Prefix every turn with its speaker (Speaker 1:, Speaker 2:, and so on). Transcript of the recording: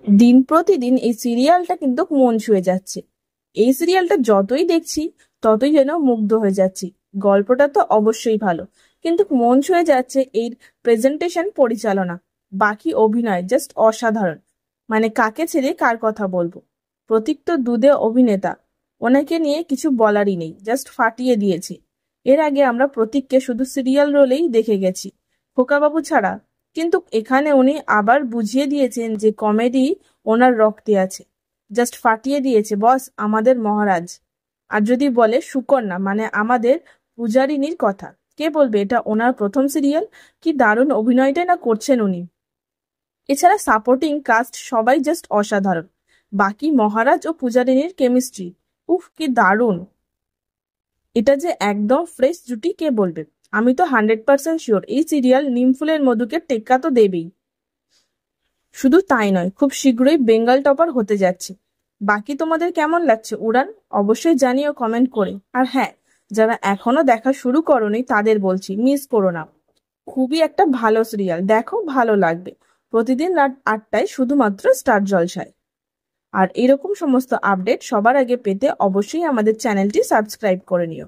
Speaker 1: দিন প্রতিদিন এই সিরিয়ালটা কিন্তু মন ছুঁয়ে যাচ্ছে। এই সিরিয়ালটা যতই দেখছি ততই যেন মুগ্ধ হয়ে যাচ্ছি। গল্পটা তো অবশ্যই ভালো, কিন্তু মন ছুঁয়ে যাচ্ছে এর প্রেজেন্টেশন, পরিচালনা, বাকি অভিনয় জাস্ট অসাধারণ। মানে কাকে ছেড়ে কার কথা বলবো। প্রতীক তো দুধে অভিনেতা, ওনাকে নিয়ে কিছু বলারই নেই, জাস্ট ফাটিয়ে দিয়েছে। এর আগে আমরা প্রতীককে শুধু সিরিয়াল রোলেই দেখে গেছি, খোকাবাবু ছাড়া। কিন্তু এখানে উনি আবার বুঝিয়ে দিয়েছেন যে কমেডি ওনার রক্তে আছে। জাস্ট ফাটিয়ে দিয়েছে বস, আমাদের মহারাজ। আর যদি বলে সুকন্যা, মানে আমাদের পূজারিনীর কথা, কে বলবে এটা ওনার প্রথম সিরিয়াল? কি দারুণ অভিনয়টাই না করছেন উনি। এছাড়া সাপোর্টিং কাস্ট সবাই জাস্ট অসাধারণ। বাকি মহারাজ ও পূজারিনীর কেমিস্ট্রি, উফ কি দারুণ। এটা যে একদম ফ্রেশ জুটি কে বলবে। আমি তো 100% শিওর এই সিরিয়াল নিমফুলের মধুকে টেক্কা তো দেবেই। শুধু তাই নয়, খুব শীঘ্রই বেঙ্গল টপার হতে যাচ্ছে। বাকি তোমাদের কেমন লাগছে উড়ান? অবশ্যই জানিও কমেন্ট করে। আর হ্যাঁ, যারা এখনো দেখা শুরু করোনি তাদের বলছি, মিস করো না। খুবই একটা ভালো সিরিয়াল, দেখো ভালো লাগবে। প্রতিদিন রাত 8টায় শুধুমাত্র স্টার জলসায়। আর এরকম সমস্ত আপডেট সবার আগে পেতে অবশ্যই আমাদের চ্যানেলটি সাবস্ক্রাইব করে নিও।